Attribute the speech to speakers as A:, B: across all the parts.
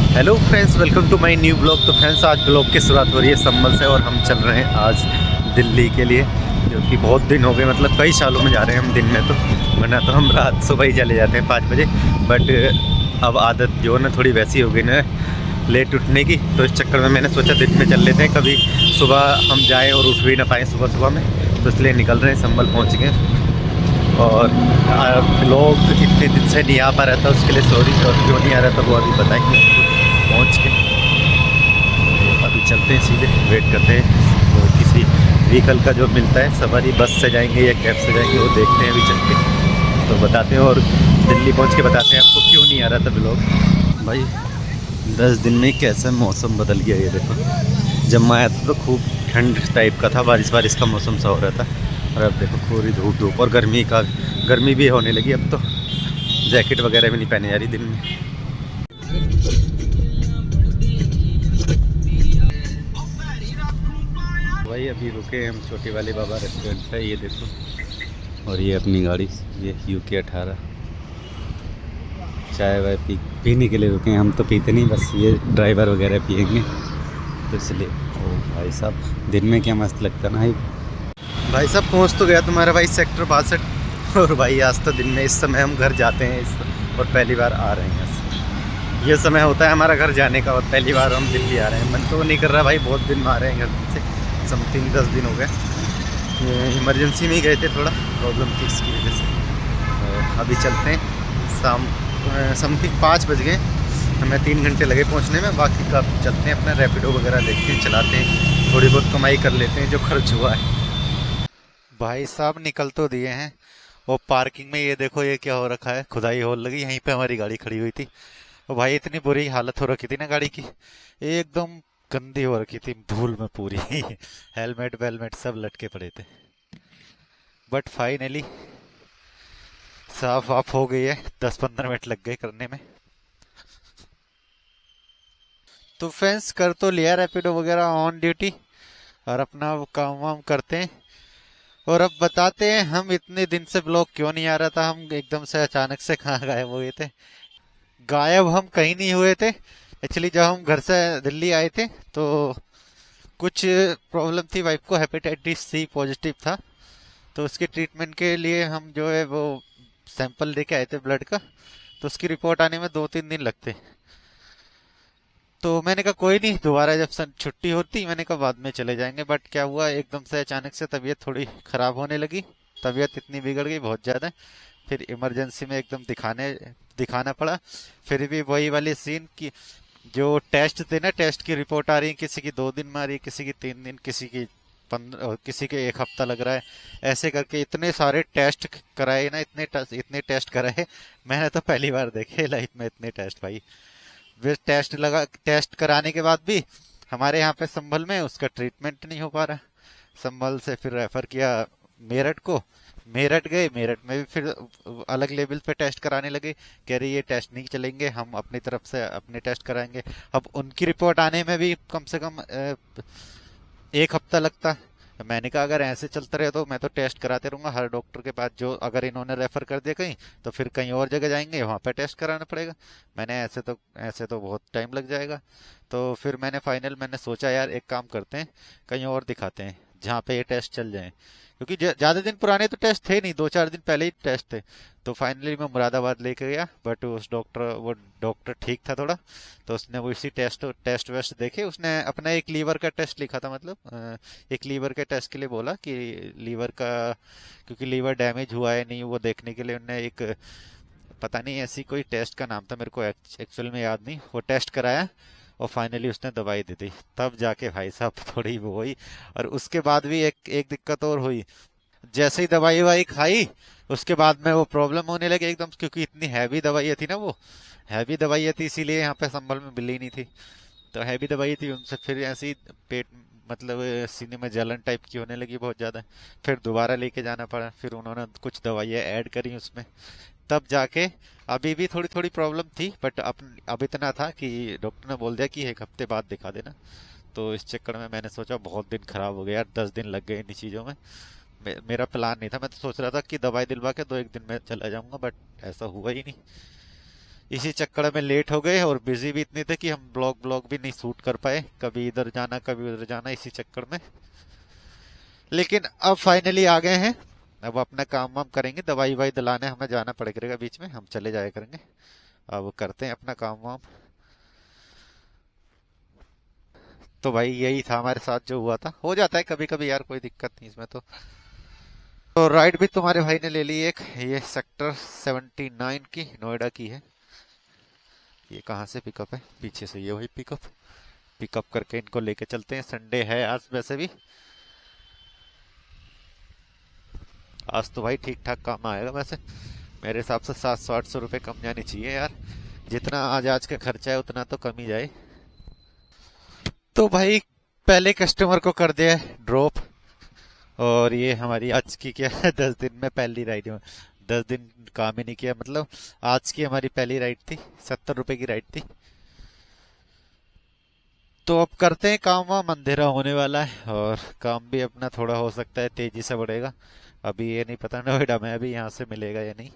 A: Hello friends, welcome to my new blog. तो friends, आज blog की शुरुआत हो रही है संभल से और हम चल रहे हैं आज दिल्ली के लिए, जो कि बहुत दिन हो गए, मतलब कई सालों में जा रहे हैं हम दिन में। तो वरना तो हम रात सुबह ही चले जाते हैं 5 बजे। बट अब आदत जो है ना थोड़ी वैसी हो गई ना लेट उठने की, तो इस चक्कर में मैंने सोचा दिन में चल लेते हैं, कभी सुबह हम जाएँ और उठ भी ना पाएँ सुबह सुबह में। तो इसलिए निकल रहे हैं, संभल पहुँच गए। और लोग इतने दिन से नहीं आ पा रहा था, उसके लिए सॉरी। और क्यों नहीं आ रहा था वो अभी बताएंगे आपको पहुँच के। अभी चलते हैं, सीधे वेट करते हैं वो किसी व्हीकल का जो मिलता है, सवारी बस से जाएंगे या कैब से जाएंगे, वो देखते हैं अभी चल के, तो बताते हैं। और दिल्ली पहुँच के बताते हैं आपको क्यों नहीं आ रहा था ब्लॉग। भाई 10 दिन में ही कैसा मौसम बदल गया, ये देखो। जब मैं आया था तो खूब ठंड टाइप का था, बारिश बारिश का मौसम सा हो रहा था। और अब देखो पूरी धूप धूप, और गर्मी भी होने लगी अब तो। जैकेट वगैरह भी नहीं पहने जा रही दिन में। भाई अभी रुके हम छोटी वाली बाबा रेस्टोरेंट है, ये देखो। और ये अपनी गाड़ी, ये UK 18 चाय वाय पीने के लिए रुके हैं। हम तो पीते नहीं, बस ये ड्राइवर वगैरह पियेंगे, तो इसलिए। ओ भाई साहब, दिन में क्या मस्त लगता ना। भाई साहब पहुंच तो गया तुम्हारा भाई सेक्टर 62। और भाई आज तो दिन में इस समय हम घर जाते हैं और पहली बार आ रहे हैं। ये समय होता है हमारा घर जाने का, और पहली बार हम दिल्ली आ रहे हैं। मन तो नहीं कर रहा भाई, बहुत दिन में आ रहे हैं घर से, समथिंग 10 दिन हो गए। ये इमरजेंसी में ही गए थे, थोड़ा प्रॉब्लम थी इसकी वजह से। और अभी चलते हैं, समथिंग 5 बज गए, हमें 3 घंटे लगे पहुंचने में। बाकी का चलते हैं अपना रैपिडो वगैरह देखते हैं, चलाते हैं, थोड़ी बहुत कमाई कर लेते हैं जो खर्च हुआ है। भाई साहब निकल तो दिए हैं। वो पार्किंग में ये देखो, ये क्या हो रखा है, खुदाई होल लगी, यहीं पे हमारी गाड़ी खड़ी हुई थी। और भाई इतनी बुरी हालत हो रखी थी ना गाड़ी की, एकदम गंदी हो रखी थी धूल में पूरी। हेलमेट वेलमेट सब लटके पड़े थे। बट फाइनली साफ वाफ हो गई है, 10-15 मिनट लग गए करने में। तो फ्रेंड्स कर तो लिया रैपिडो वगैरह ऑन ड्यूटी, और अपना वो काम वाम करते हैं। और अब बताते हैं हम इतने दिन से ब्लॉग क्यों नहीं आ रहा था, हम एकदम से अचानक से कहाँ गायब हुए थे। गायब हम कहीं नहीं हुए थे। एक्चुअली जब हम घर से दिल्ली आए थे तो कुछ प्रॉब्लम थी, वाइफ को हेपेटाइटिस C पॉजिटिव था। तो उसके ट्रीटमेंट के लिए हम जो है वो सैंपल लेके आए थे ब्लड का। तो उसकी रिपोर्ट आने में 2-3 दिन लगते। तो मैंने कहा कोई नहीं, दोबारा जब छुट्टी होती मैंने कहा बाद में चले जाएंगे। बट क्या हुआ, एकदम से अचानक से तबीयत थोड़ी खराब होने लगी। तबीयत इतनी बिगड़ गई बहुत ज़्यादा, फिर इमरजेंसी में एकदम दिखाना पड़ा। फिर भी वही वाली सीन की, जो टेस्ट थे ना, टेस्ट की रिपोर्ट आ रही है, किसी की 2 दिन में आ रही है, किसी की 3 दिन, किसी की 15, किसी के 1 हफ्ता लग रहा है। ऐसे करके इतने सारे टेस्ट कराए ना, इतने टेस्ट कराए। मैंने तो पहली बार देखे लाइफ में इतने टेस्ट भाई। वे टेस्ट कराने के बाद भी हमारे यहाँ पे संभल में उसका ट्रीटमेंट नहीं हो पा रहा। संभल से फिर रेफर किया मेरठ को। मेरठ गए, मेरठ में भी फिर अलग लेवल पे टेस्ट कराने लगे। कह रही ये टेस्ट नहीं चलेंगे, हम अपनी तरफ से अपने टेस्ट कराएंगे। अब उनकी रिपोर्ट आने में भी कम से कम 1 हफ्ता लगता। मैंने कहा अगर ऐसे चलता रहे तो मैं तो टेस्ट कराते रहूंगा हर डॉक्टर के पास, जो अगर इन्होंने रेफर कर दिया कहीं तो फिर कहीं और जगह जाएंगे, वहां पे टेस्ट कराना पड़ेगा। मैंने ऐसे तो बहुत टाइम लग जाएगा। तो फिर मैंने सोचा यार एक काम करते हैं, कहीं और दिखाते हैं जहाँ पे ये टेस्ट चल जाए। क्योंकि ज्यादा दिन पुराने तो टेस्ट थे नहीं, 2-4 दिन पहले ही टेस्ट थे। तो फाइनली मैं मुरादाबाद लेके गया, बट वो डॉक्टर ठीक था थोड़ा। तो उसने वो इसी टेस्ट वेस्ट देखे, उसने अपना एक लीवर का टेस्ट लिखा था, मतलब एक लीवर के टेस्ट के लिए बोला कि लीवर का, क्योंकि लीवर डैमेज हुआ है नहीं वो देखने के लिए उन्होंने एक, पता नहीं ऐसी कोई टेस्ट का नाम था, मेरे को एक्चुअल में याद नहीं। वो टेस्ट कराया और फाइनली उसने दवाई दे दी, तब जाके भाई साहब थोड़ी वो हुई। और उसके बाद भी एक एक दिक्कत और हुई। जैसे ही दवाई वाई खाई उसके बाद में वो प्रॉब्लम होने लगी एकदम, क्योंकि इतनी हैवी दवाई थी ना, वो हैवी दवाई थी, इसीलिए यहाँ पे संभल में मिली नहीं थी। तो हैवी दवाई थी, उनसे फिर ऐसे ही पेट, मतलब सीने में जलन टाइप की होने लगी बहुत ज़्यादा। फिर दोबारा लेके जाना पड़ा, फिर उन्होंने कुछ दवाइयाँ ऐड करी उसमें, तब जाके। अभी भी थोड़ी थोड़ी प्रॉब्लम थी, बट अब इतना था कि डॉक्टर ने बोल दिया कि 1 हफ्ते बाद दिखा देना। तो इस चक्कर में मैंने सोचा बहुत दिन खराब हो गए यार, 10 दिन लग गए इन चीज़ों में। मेरा प्लान नहीं था, मैं तो सोच रहा था कि दवाई दिलवा के 2-1 दिन में चला जाऊंगा, बट ऐसा हुआ ही नहीं। इसी चक्कर में लेट हो गए और बिजी भी इतने थे कि हम ब्लॉग भी नहीं शूट कर पाए, कभी इधर जाना कभी उधर जाना इसी चक्कर में। लेकिन अब फाइनली आ गए हैं, अब अपना काम वाम करेंगे। दवाई वाई दिलाने हमें जाना पड़ेगा, बीच में हम चले जाया करेंगे। अब करते हैं अपना काम वाम। तो भाई यही था हमारे साथ जो हुआ था, हो जाता है कभी कभी यार, कोई दिक्कत नहीं इसमें तो राइड भी तुम्हारे भाई ने ले ली एक, ये सेक्टर 79 की नोएडा की है। ये कहाँ से पिकअप है? पीछे से ये वही पिकअप करके इनको लेके चलते हैं। संडे है आज वैसे भी, आज तो भाई ठीक ठाक काम आएगा वैसे। मेरे हिसाब से 700-800 रुपये कम जानी चाहिए यार, जितना आज का खर्चा है उतना तो कम ही जाए। तो भाई पहले कस्टमर को कर दिया ड्रॉप, और ये हमारी आज की क्या 10 दिन में पहली राइड है। 10 दिन काम ही नहीं किया, मतलब आज की हमारी पहली राइड थी, 70 रुपए की राइड थी। तो अब करते हैं काम वाम, अंधेरा होने वाला है और काम भी अपना थोड़ा हो सकता है तेजी से बढ़ेगा। अभी ये नहीं पता नोएडा में अभी यहाँ से मिलेगा या नहीं।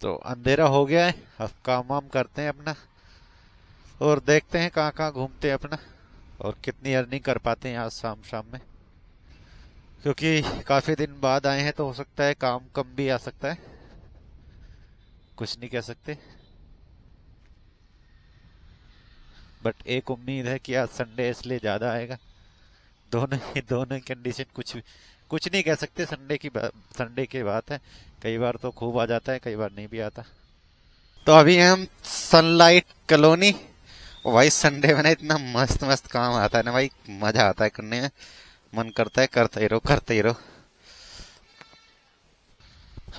A: तो अंधेरा हो गया है, अब काम वाम करते हैं अपना और देखते हैं कहाँ कहाँ घूमते हैं अपना, और कितनी अर्निंग कर पाते हैं आज शाम शाम में। क्योंकि काफी दिन बाद आए हैं तो हो सकता है काम कम भी आ सकता है, कुछ नहीं कह सकते। बट एक उम्मीद है कि आज संडे है इसलिए ज्यादा आएगा। दोनों कंडीशन कुछ नहीं कह सकते। संडे की बात है, कई बार तो खूब आ जाता है, कई बार नहीं भी आता। तो अभी हम सनलाइट कॉलोनी, भाई संडे में ना इतना मस्त मस्त काम आता है ना भाई, मजा आता है करने में, मन करता है करते ही रहो।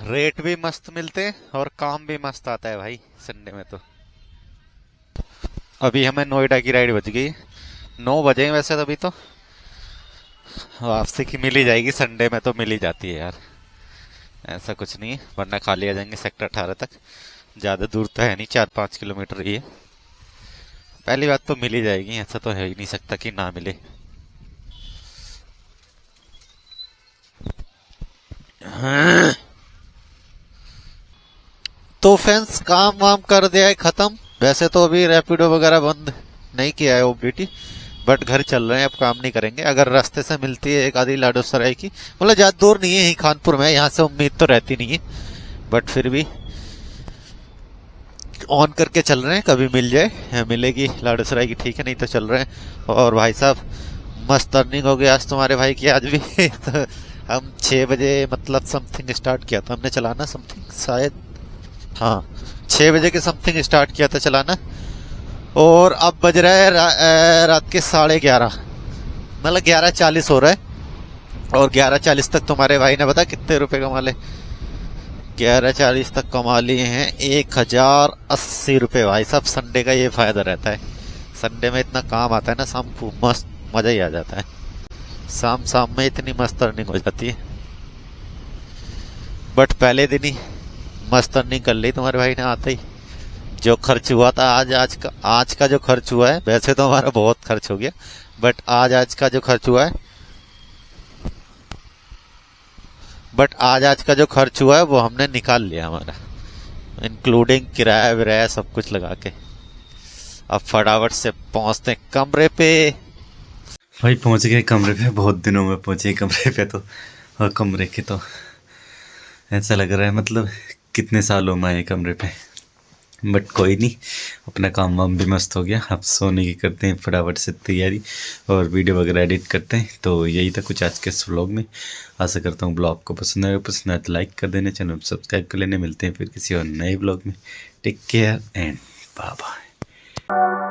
A: रेट भी मस्त मिलते हैं और काम भी मस्त आता है भाई संडे में। तो अभी हमें नोएडा की राइड बज गई, 9 बजे हैं वैसे तो अभी तो वापसी की मिल ही जाएगी, संडे में तो मिल ही जाती है यार, ऐसा कुछ नहीं है। वरना खाली आ जाएंगे सेक्टर 18 तक, ज्यादा दूर तो है नहीं, 4-5 किलोमीटर ही है। पहली बात तो मिल ही जाएगी, ऐसा तो है ही नहीं सकता कि ना मिले। हाँ। तो फ्रेंड्स काम वाम कर दिया है खत्म। वैसे तो अभी रैपिडो वगैरह बंद नहीं किया है ओबीटी, बट घर चल रहे हैं, अब काम नहीं करेंगे। अगर रास्ते से मिलती है एक आधी लाडो सराय की, मतलब ज्यादा दूर नहीं है, यही खानपुर में, यहाँ से उम्मीद तो रहती नहीं है, बट फिर भी ऑन करके चल रहे हैं, कभी मिल जाए, मिलेगी लाडो सराय की ठीक है, नहीं तो चल रहे हैं। और भाई साहब मस्त अर्निंग हो गई आज तुम्हारे भाई की आज भी तो हम 6 बजे मतलब समथिंग स्टार्ट किया था हमने चलाना, समथिंग शायद, हाँ 6 बजे के समथिंग स्टार्ट किया था चलाना, और अब बज रहा है रात के 11:30, मतलब 11:40 हो रहा है। और 11:40 तक तुम्हारे भाई ने बता कितने रुपए कमा ले, 11:40 तक कमा लिए हैं 1080 रुपए। भाई साहब संडे का ये फायदा रहता है, संडे में इतना काम आता है ना, शाम को मस्त मजा ही आ जाता है, शाम में इतनी मस्त अर्निंग हो जाती है। बट पहले दिन ही मस्त अर्निंग कर ली तुम्हारे भाई ने आते ही। जो खर्च हुआ था आज का जो खर्च हुआ है, वैसे तो हमारा बहुत खर्च हो गया, बट आज का जो खर्च हुआ है, जो खर्च हुआ है वो हमने निकाल लिया हमारा, इंक्लूडिंग किराया विराया सब कुछ लगा के। अब फटाफट से पहुंचते हैं कमरे पे।
B: भाई पहुंच गए कमरे पे, बहुत दिनों में पहुंचे कमरे पे तो, और कमरे के तो ऐसा लग रहा है मतलब कितने सालों में आए कमरे पे। बट कोई नहीं, अपना काम वाम भी मस्त हो गया। अब सोने की करते हैं फटाफट से तैयारी और वीडियो वगैरह एडिट करते हैं। तो यही था कुछ आज के इस व्लॉग में। आशा करता हूँ ब्लॉग को पसंद आए तो लाइक कर देना, चैनल को सब्सक्राइब कर लेने। मिलते हैं फिर किसी और नए ब्लॉग में। Take care and bye bye.